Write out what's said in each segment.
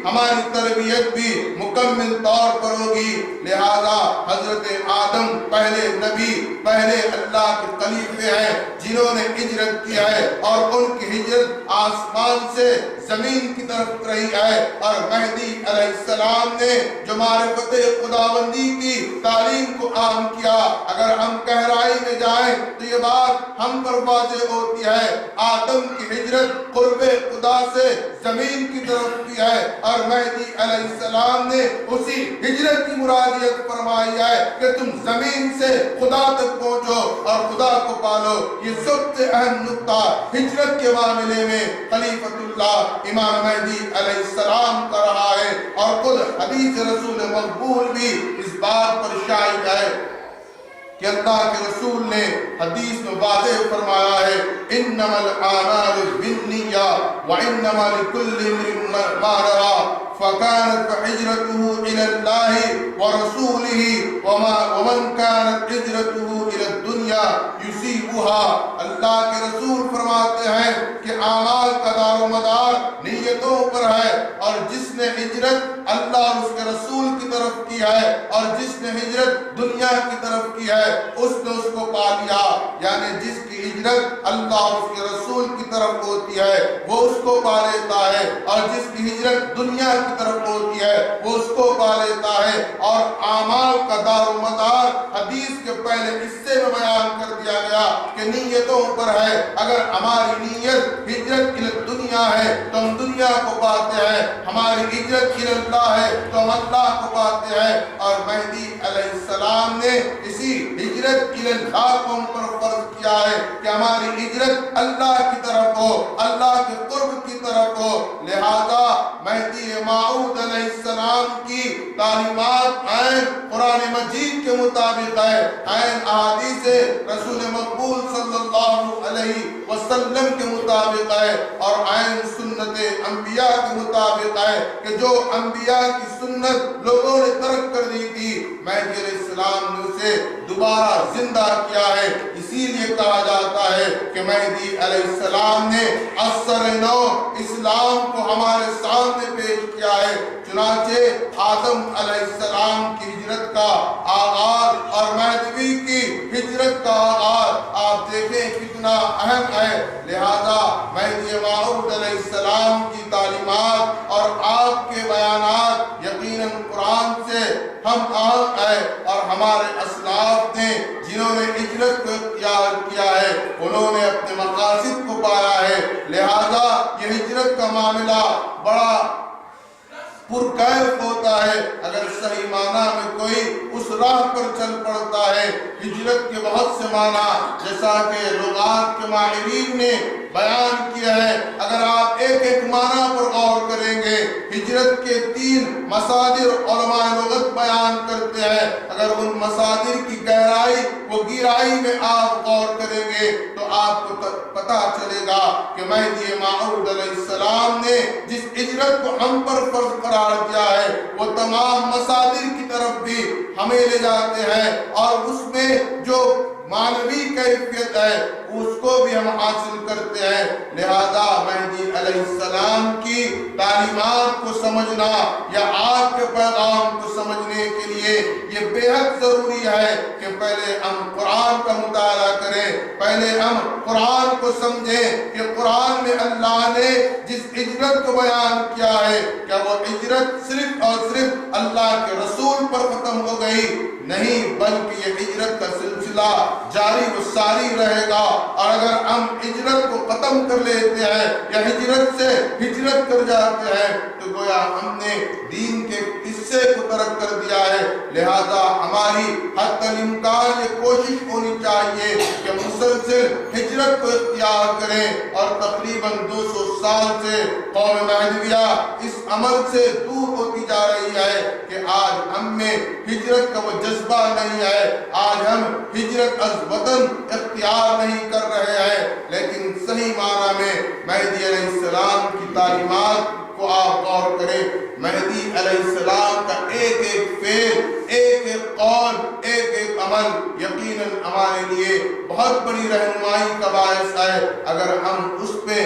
ہماری تربیت بھی مکمل طور پر ہوگی۔ لہذا حضرت آدم پہلے نبی، پہلے اللہ کے خلیفے ہیں جنہوں نے ہجرت کی ہے، اور ان کی ہجرت آسمان سے زمین کی طرف رہی ہے، اور مہدی علیہ السلام نے جو معرفت خداوندی کی تعلیم کو عام کیا۔ اگر ہم گہرائی میں جائیں تو یہ بات ہم پر واضح ہوتی ہے، آدم کی ہجرت قرب خدا سے زمین کی طرف کی ہے، اور مہدی علیہ السلام نے اسی ہجرت کی مرادیت فرمائی ہے کہ تم زمین سے خدا تک پہنچو اور خدا کو پالو۔ یہ سب سے اہم نقطہ ہجرت کے معاملے میں خلیفۃ اللہ امام مہدی علیہ السلام کا رہا ہے، اور خود حدیث رسول مقبول بھی اس بات پر شاہد ہے کہ اللہ کے رسول نے حدیث میں واضح فرمایا ہے، انما الاعمال بالنیات وانما لکل امرئ ما نوى فكانت هجرته الى الله ورسوله ومن كانت هجرته الى الدنيا يصيبها۔ اللہ کے رسول فرماتے ہیں کہ اعمال کا دار و مدار نیتوں پر ہے، اور جس نے ہجرت اللہ اور اس کے رسول کی طرف کی ہے، اور جس نے ہجرت دنیا کی طرف کی ہے، اس نے اس کو پا لیا۔ یعنی جس کی ہجرت اللہ اور اس کے رسول کی طرف ہوتی ہے وہ اس کو پا لیتا ہے، اور جس کی ہجرت دنیا کی طرف ہوتی ہے وہ اس کو پا لیتا ہے۔ اور اعمال کا دار و مدار حدیث کے پہلے حصے میں بیان کر دیا گیا کہ نیتوں پر ہے۔ اگر ہماری نیت ہجرت الی دنیا ہے تو ہم دنیا کو پاتے ہیں، ہماری ہجرت الی اللہ ہے تو ہم اللہ کو پاتے ہیں۔ اور مہدی علیہ السلام نے اسی ہجرت الی اللہ کو ہم پر فرض کیا ہے کہ ہماری ہجرت اللہ کی طرف ہو، اللہ کے قرب کی طرف ہو۔ لہذا مہدی موعود علیہ السلام کی تعلیمات عین قرآن مجید کے مطابق ہے، عین احادیث رسول مقبول صلی اللہ علیہ وسلم کے مطابق ہے، اور عین سنت انبیاء کے مطابق ہے کہ جو انبیاء کی سنت لوگوں نے ترک کر دی تھی، مہدی علیہ السلام نے اسے دوبارہ زندہ کیا ہے۔ اسی لیے کہا جاتا ہے کہ مہدی علیہ السلام نے اثر نو اسلام کو ہمارے سامنے پیش کیا ہے۔ چنانچہ آدم علیہ السلام کی ہجرت کا آغاز اور مہدوی کی ہجرت کا آغاز آپ دیکھیں کتنا اہم ہے۔ لہذا مہدی موعود علیہ السلام کی تعلیمات اور آپ کے بیانات یقیناً قرآن سے ہم آہنگ ہے، اور ہمارے اسلاف نے جنہوں نے ہجرت کو اختیار کیا ہے انہوں نے اپنے مقاصد کو پایا ہے۔ لہذا یہ ہجرت کا معاملہ بڑا پرکیف ہوتا ہے اگر صحیح معنی میں کوئی اس راہ پر چل پڑتا ہے۔ ہجرت کے بہت سے معنی جیسا کہ لغات کے ماہرین نے بیان کیا ہے، اگر آپ ایک ایک معنی پر غور کریں گے، ہجرت کے 3 مصادر علماء لغت بیان کرتے ہیں۔ اگر ان مصادر کی گہرائی و گہرائی میں آپ غور کریں گے تو آپ کو پتہ چلے گا کہ مہدی موعود علیہ السلام نے جس ہجرت کو ہم پر فرض قرار دیا ہے وہ تمام مصادر کی طرف بھی ہمیں لے جاتے ہیں، اور اس میں جو معنوی کیفیت ہے اس کو بھی ہم حاصل کرتے ہیں۔ لہذا مہدی علیہ السلام کی تعلیمات کو سمجھنا یا آپ کے پیغام کو سمجھنے کے لیے یہ بے حد ضروری ہے کہ پہلے ہم قرآن کا مطالعہ کریں، پہلے ہم قرآن کو سمجھیں کہ قرآن میں اللہ نے جس ہجرت کو بیان کیا ہے کیا وہ ہجرت صرف اور صرف اللہ کے رسول پر ختم ہو گئی؟ نہیں، بلکہ یہ ہجرت کا سلسلہ جاری و ساری رہے گا۔ اور اگر ہم ہجرت کو ختم کر لیتے ہیں یا ہجرت سے ہجرت کر جاتے ہیں تو گویا ہم نے دین کے حصے کو ترک کر دیا ہے۔ لہذا ہماری حتی الامکان یہ کوشش ہونی چاہیے کہ مسلسل ہجرت کو اختیار کریں، اور تقریباً 200 سال سے قوم مہدویہ اس عمل سے دور ہوتی جا رہی ہے کہ آج ہم میں ہجرت کا وہ جذبہ نہیں ہے، آج ہم ہجرت از وطن اختیار نہیں کر رہے ہیں۔ لیکن صحیح معنی میں مہدی علیہ السلام کی تعلیمات کو آپ غور کریں، مہدی علیہ السلام کا ایک ایک فعل، ایک ایک قول، ایک ایک عمل یقیناً ہمارے لیے بہت بڑی رہنمائی کا باعث ہے۔ اگر ہم اس پہ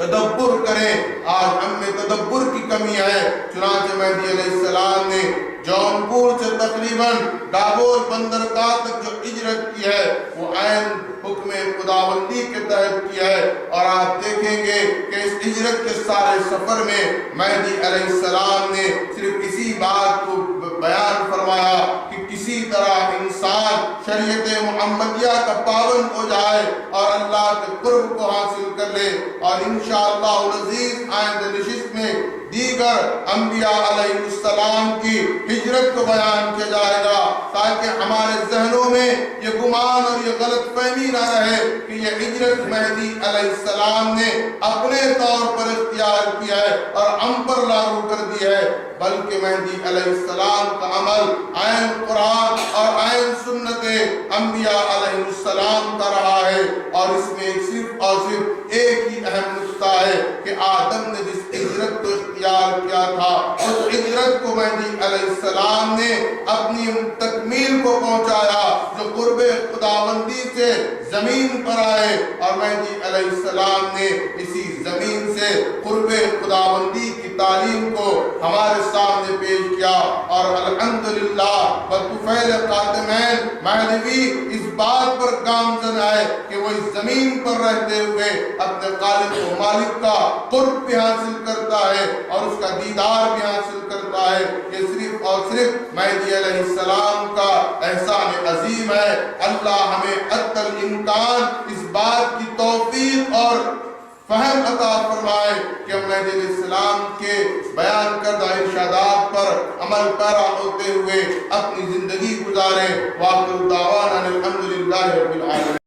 تدبر کریں۔ آج ہم میں تدبر کی کمی ہے، چنانچہ مہدی علیہ السلام نے جونپور سے تقریباً ڈابول بندرگاہ تک جو ہجرت کی ہے وہ عین حکم خداوندی کے تحت کی ہے، اور آپ دیکھیں گے کہ اس ہجرت کے سارے سفر میں مہدی علیہ السلام نے صرف اسی بات کو بیان فرمایا کہ کسی طرح انسان شریعت محمدیہ کا پابند ہو جائے اور اللہ کے قرب کو حاصل کر لے، اور انشاءاللہ العزیز آئندہ نشست میں دیگر انبیاء علیہ السلام کی ہجرت کو بیان کیا جائے گا، تاکہ ہمارے ذہنوں میں یہ گمان اور یہ غلط فہمی نہ رہے کہ یہ ہجرت مہدی علیہ السلام نے اپنے طور پر اختیار کیا ہے اور ہم پر لاگو کر دیا ہے، بلکہ مہدی علیہ السلام کا عمل عین قرآن اور عین سنت انبیاء علیہ السلام کا رہا ہے، اور اس میں صرف اور صرف ایک ہی اہم نقطہ ہے کہ آدم نے جس ہجرت کو اختیار کیا تھا اس ہجرت کو مہدی علیہ السلام نے اپنی تکمیل کو پہنچایا، جو قرب خداوندی سے زمین پر آئے، اور مہدی علیہ السلام نے اسی زمین سے قرب خداوندی کی تعلیم کو ہمارے سامنے پیش کیا، اور الحمدللہ بطفیل خاتمین مہدوی اس بات پر گامزن ہے کہ وہ اس زمین پر رہتے ہوئے اپنے خالق و مالک کا قرب بھی حاصل کرتا ہے اور اس کا دیدار بھی حاصل کرتا ہے۔ یہ صرف اور صرف مہدی علیہ السلام کا احسان عظیم ہے۔ اللہ ہمیں حتی الامکان اس بات کی توفیق اور فہم عطا فرمائے کہ ہم مہدی علیہ السلام کے بیان کردہ ارشادات پر عمل پیرا ہوتے ہوئے اپنی زندگی گزاریں۔ وآخر دعوانا الحمدللہ رب العالمین۔